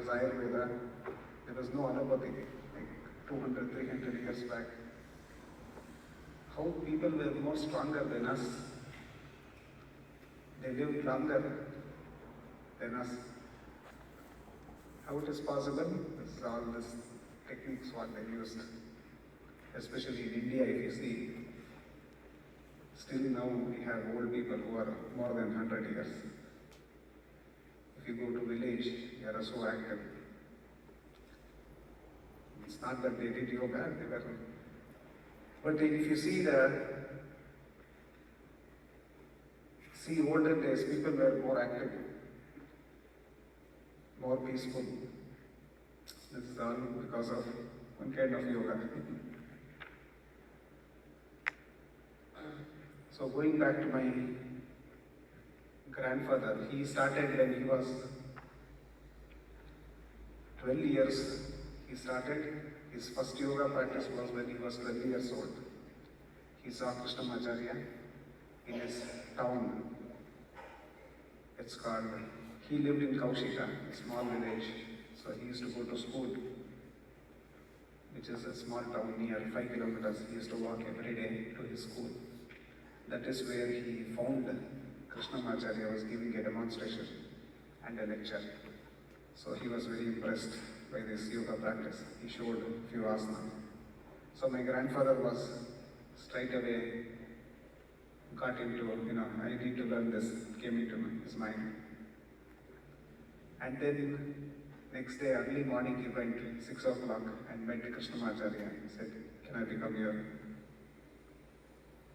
was Ayurveda. There was no allopathy, like 200, 300 years back. How people were more stronger than us. They lived longer than us. How it is possible? This is all these techniques what they used. Especially in India, if you see, still now we have old people who are more than 100 years. If you go to village, they are so active. It's not that they did yoga, they were. But if you see older days, people were more active, more peaceful. This is all because of one kind of yoga. So going back to my grandfather, he started when he was 12 years. He started, his first yoga practice was when he was 12 years old. He saw Krishnamacharya in his town. It's called, he lived in Kaushika, a small village. So he used to go to school, which is a small town near 5 kilometers. He used to walk every day to his school. That is where he found Krishnamacharya was giving a demonstration and a lecture. So he was very impressed by this yoga practice. He showed a few asanas. So my grandfather was straight away got into, I need to learn this, came into his mind. And then next day, early morning, he went 6 o'clock and met Krishnamacharya. He said, can I become your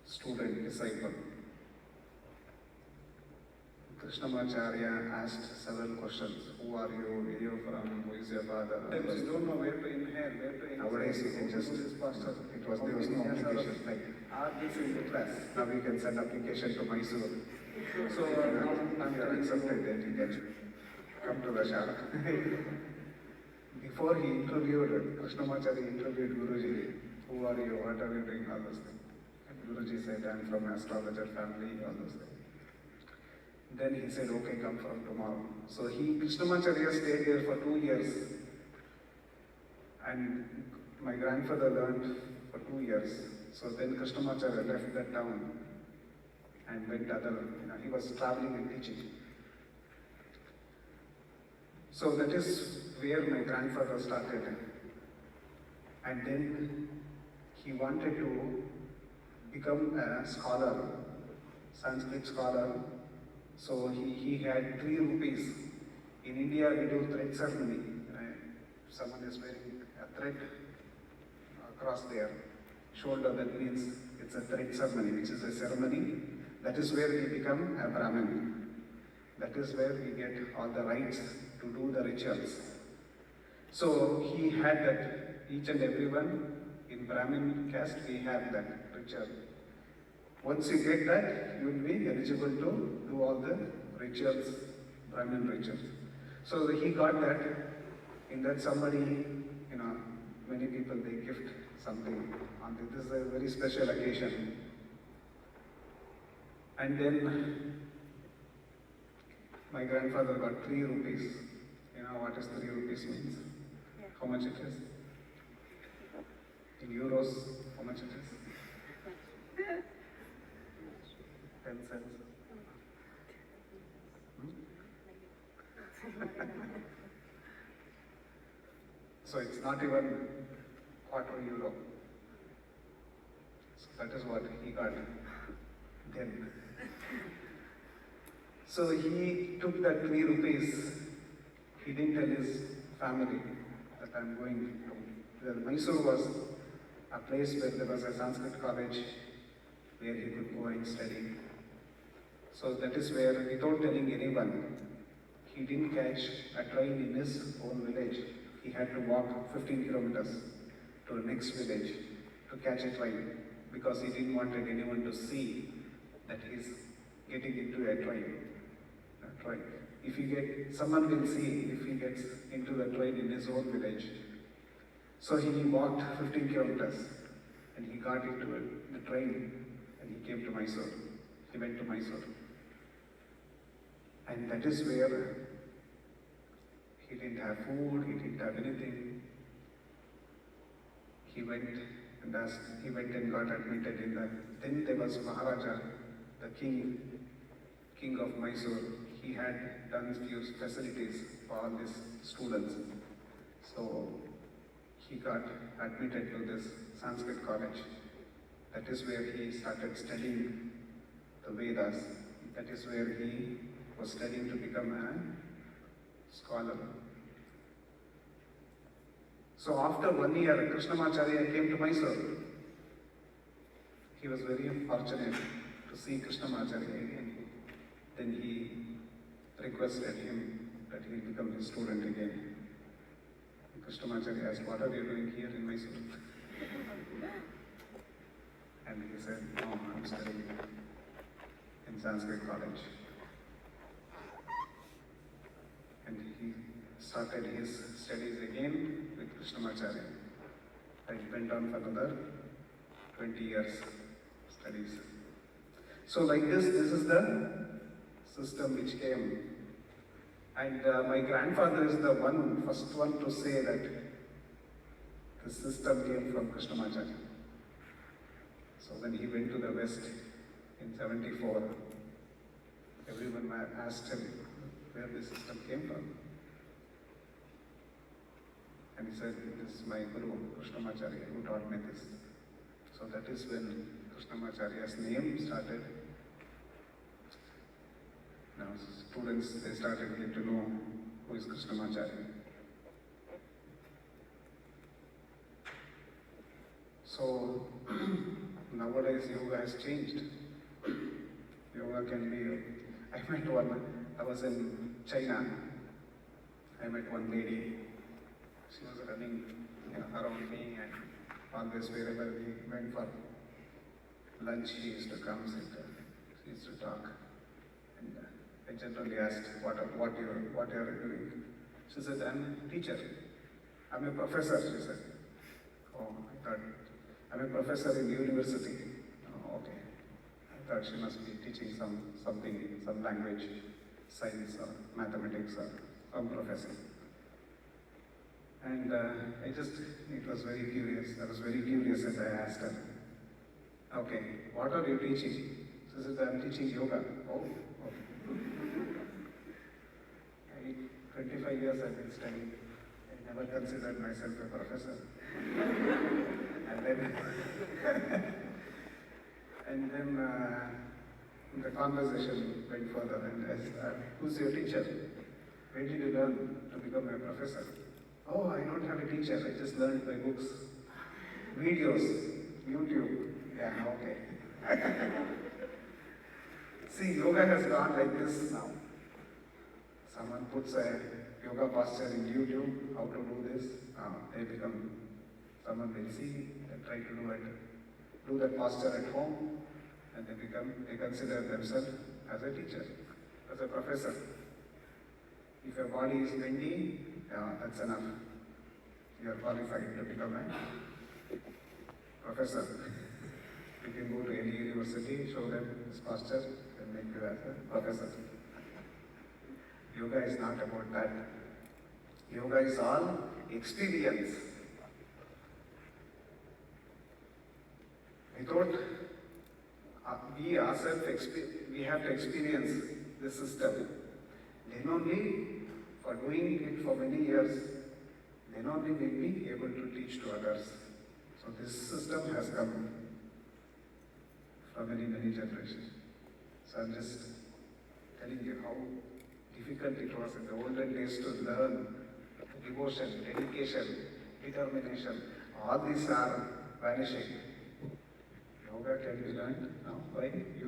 student, disciple? Krishnamacharya asked several questions. Who are you? Where are you from? Who is your father? You don't know where to inhale, where to exhale. Nowadays you can just, there was no application. Like, this is the class. Now we can send application to Mysore. So now you are accepted that you can come to the Sharath. Before he interviewed, Krishnamacharya interviewed Guruji. Who are you? What are you doing? All those things. And Guruji said, I am from an astrologer family, all those things. Then he said, okay, come from tomorrow. So Krishnamacharya stayed there for 2 years. And my grandfather learned for 2 years. So then Krishnamacharya left that town and went other, he was traveling and teaching. So that is where my grandfather started. And then he wanted to become a scholar, Sanskrit scholar. So he had 3 rupees. In India, we do thread ceremony. Someone is wearing a thread across their shoulder. That means it's a thread ceremony, which is a ceremony. That is where we become a Brahmin. That is where we get all the rights to do the rituals. So he had that. Each and everyone in Brahmin caste, we have that ritual. Once you get that, you will be eligible to do all the rituals, Brahmin rituals. So he got that. In that somebody, many people, they gift something. This is a very special occasion. And then my grandfather got 3 rupees. You know what is 3 rupees means? Yeah. How much it is? In euros, how much it is? 10 cents. So it's not even €25. So that is what he got then. So he took that 3 rupees. He didn't tell his family that I'm going to. Mysore was a place where there was a Sanskrit college where he could go and study. So that is where, without telling anyone, he didn't catch a train in his own village. He had to walk 15 kilometers to the next village to catch a train because he didn't want anyone to see that he's getting into a train. If he someone will see if he gets into the train in his own village. So he walked 15 kilometers and he got into the train and he came to Mysore. He went to Mysore. And that is where He didn't have food, he didn't have anything. He went and got admitted in the, then there was Maharaja, the king of Mysore. He had done few facilities for all these students. So he got admitted to this Sanskrit college. That is where he started studying the Vedas. That is where he was studying to become a scholar. So after 1 year, Krishnamacharya came to Mysore. He was very fortunate to see Krishnamacharya again. Then he requested him that he become his student again. Krishnamacharya asked, "What are you doing here in Mysore?" And he said, "No, I'm studying in Sanskrit college." And he started his studies again with Krishnamacharya. It went on for another 20 years studies. So like this is the system which came. And my grandfather is the first one to say that the system came from Krishnamacharya. So when he went to the West in 74, everyone asked him where the system came from. And he said, "This is my Guru, Krishnamacharya, who taught me this." So that is when Krishnamacharya's name started. Now students, they started getting to know who is Krishnamacharya. So nowadays yoga has changed. Yoga can be, I was in China. I met one lady. She was running around me, and always wherever we went for lunch, she used to come sit. She used to talk. And I generally asked, what are you doing? She said, "I'm a teacher. I'm a professor," she said. Oh, I thought, "I'm a professor in the university." Oh, okay. I thought she must be teaching some language, science or mathematics or some professor. And it was very curious. I was very curious as I asked her, "Okay, what are you teaching?" She said, "I'm teaching yoga." Oh, okay. 25 years I've been studying. I never considered myself a professor. and then the conversation went further, and I asked, "Who's your teacher? Where did you learn to become a professor?" "Oh, I don't have a teacher. I just learned by books, videos, YouTube." Yeah, okay. See, yoga has gone like this now. Someone puts a yoga posture in YouTube, how to do this. Someone will see and try to do that posture at home, and they consider themselves as a teacher, as a professor. If your body is bendy, that's enough. You are qualified to become a professor. You can go to any university, show them this posture, and make you as a professor. Yoga is not about that. Yoga is all experience. Without we ourselves, we have to experience the system. Then only, for doing it for many years, then only we'll be able to teach to others. So this system has come from many, many generations. So I'm just telling you how difficult it was in the olden days to learn devotion, dedication, determination. All these are vanishing. Yoga can be learned now by you.